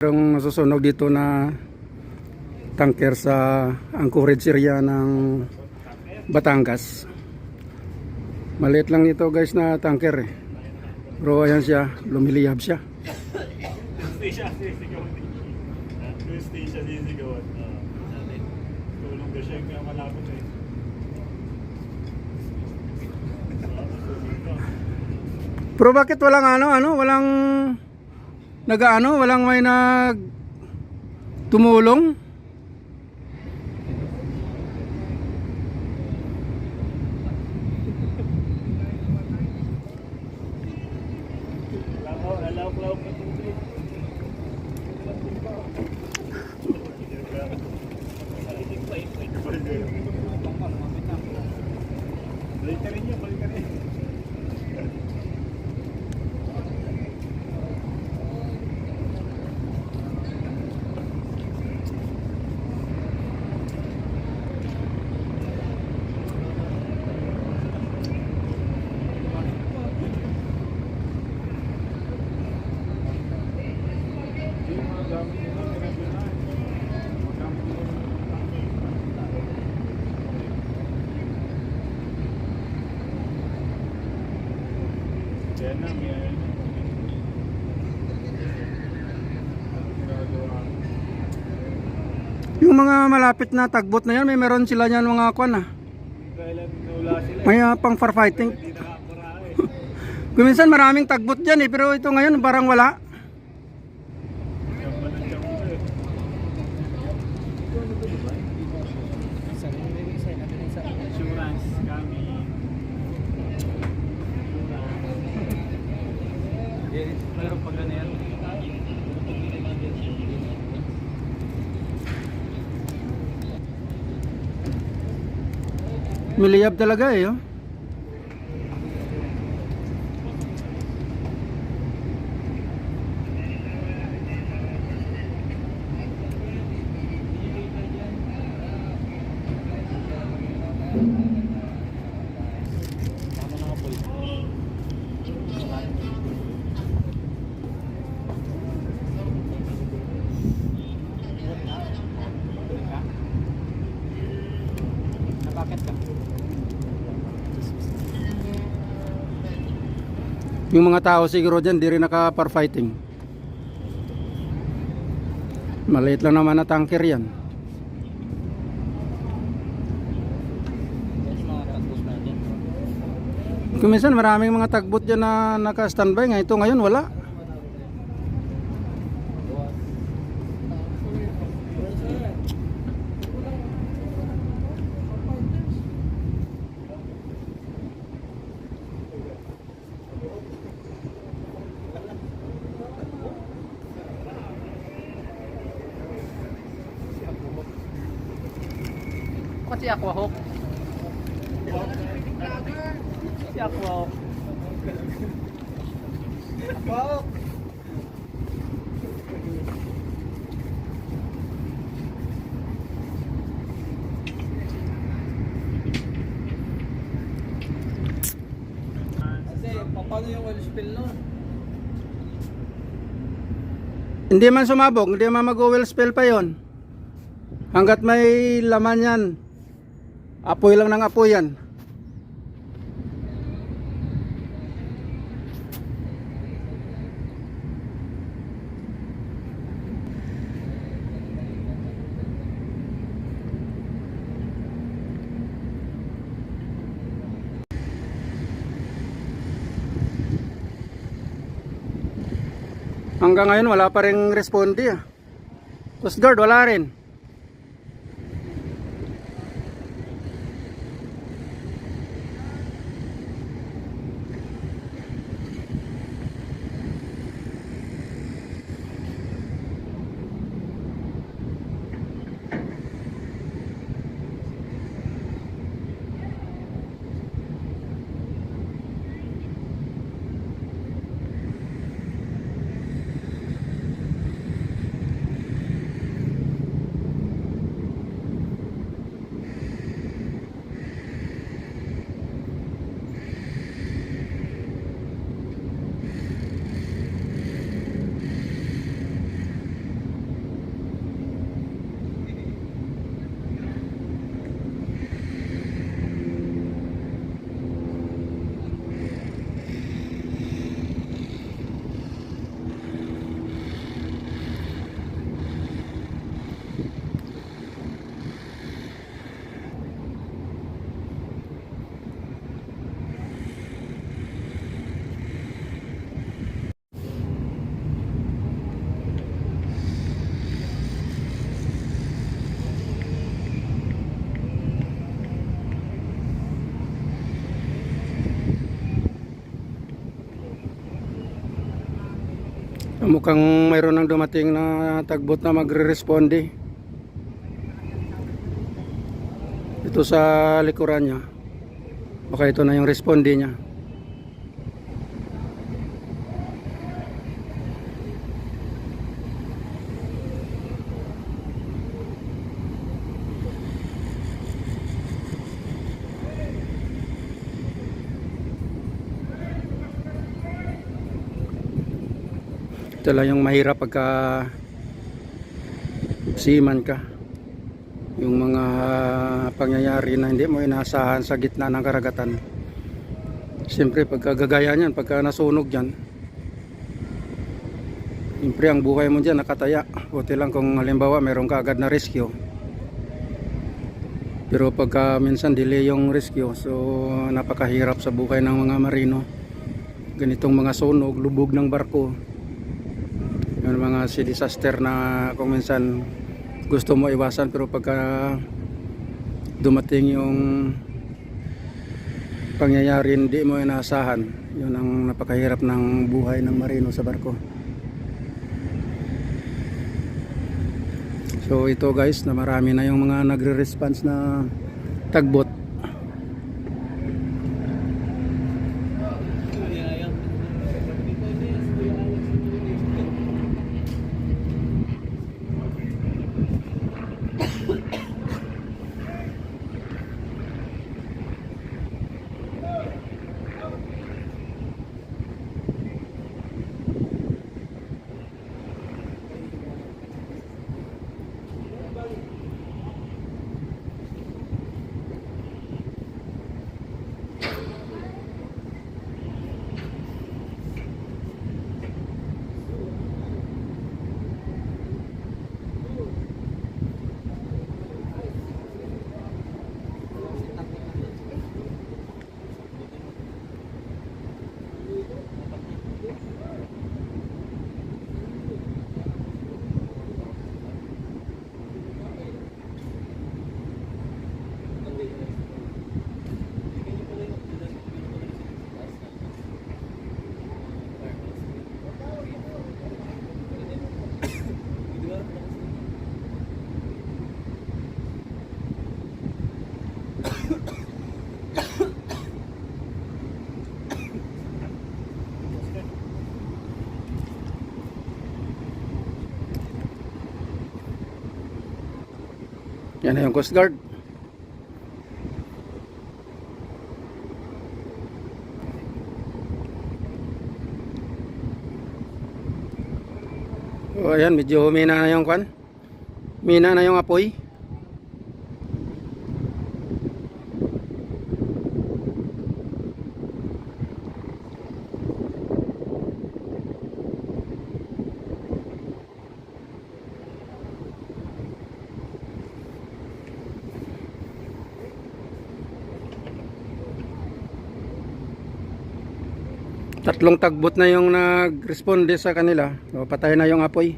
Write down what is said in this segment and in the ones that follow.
Yung nasusunog dito na tanker sa anchorage area ng Batangas. Maliit lang ito guys na tanker eh. Pero ayan siya, lumiliyab siya. Pero bakit walang walang walang may tumulong? Yung mga malapit na tagbot na yan, meron sila niyan mga kwan may pang firefighting. Kuminsan maraming tagbot dyan pero ito ngayon parang wala. Miliyab talaga eh. Yung mga tao siguro dyan di rin naka-firefighting. Maliit lang naman na tanker yan. Kuminsan maraming mga tagbot dyan na naka-standby. Ito ngayon wala. Si Aquahawk. Si Aquahawk. Aquahawk. Kasi paano yung oil spill nun? Hindi man sumabog, hindi man mag-oil spill pa yon. Hanggat may laman yan, apoy lang ng apoy yan. Hanggang ngayon wala pa ring responde ah. Coast Guard wala rin. Mukhang mayroon nang dumating na tagbot na magre-responde. Ito sa likuran niya. Baka ito na yung responde niya. Ito lang yung mahirap pagka seaman ka. Yung mga pangyayari na hindi mo inaasahan sa gitna ng karagatan. Siyempre pagka gagaya niyan, pagka nasunog dyan, siyempre ang buhay mo dyan nakataya. Buti lang kung halimbawa meron ka agad na rescue. Pero pagka minsan delay yung rescue, so napakahirap sa buhay ng mga marino. Ganitong mga sunog, lubog ng barko, yung mga sea disaster na kung minsan gusto mo iwasan, pero pagka dumating yung pangyayari hindi mo inaasahan, yun ang napakahirap ng buhay ng marino sa barko. So ito guys, na marami na yung mga nagre-response na tagbot. Yan na yung Coast Guard. O ayan, medyo humina na yung kwan. Mina na yung apoy. Tatlong tagbot na yung nag-responde sa kanila. So, patay na yung apoy.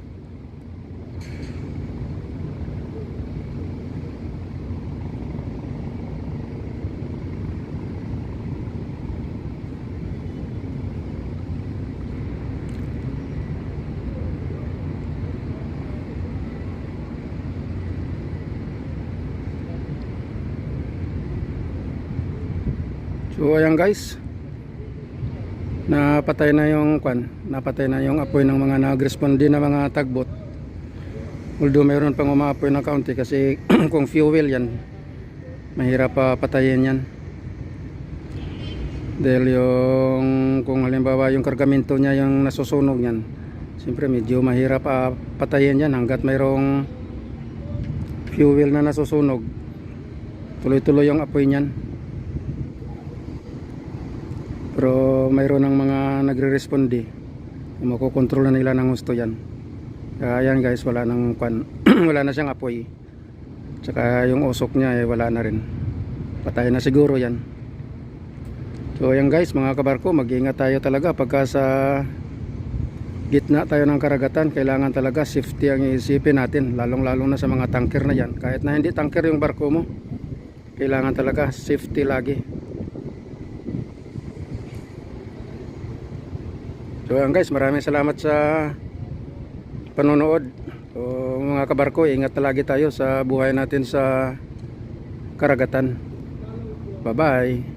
So ayan guys, napatay na yung napatay na yung apoy ng mga nag-responde na mga tagbot. Although mayroon pang umaapoy na kaunti kasi kung fuel yan, mahirap pa patayin yan. Dahil yung kung halimbawa yung kargamento niya yung nasusunog yan, siyempre medyo mahirap pa patayin yan hanggat mayroong fuel na nasusunog. Tuloy-tuloy yung apoy niyan. Pero mayroon ng mga nagre-responde, makokontrol na nila ng gusto yan. Kaya yan guys, wala nang wala na siyang apoy. Tsaka yung usok niya wala na rin. Patay na siguro yan. So yan guys, mga kabarko, mag-ingat tayo talaga pagka sa gitna tayo ng karagatan. Kailangan talaga safety ang iisipin natin, lalong-lalong na sa mga tanker na yan. Kahit na hindi tanker yung barko mo, kailangan talaga safety lagi. So yan guys, maraming salamat sa panonood. So, mga kabarko, ingat lagi tayo sa buhay natin sa karagatan. Bye-bye.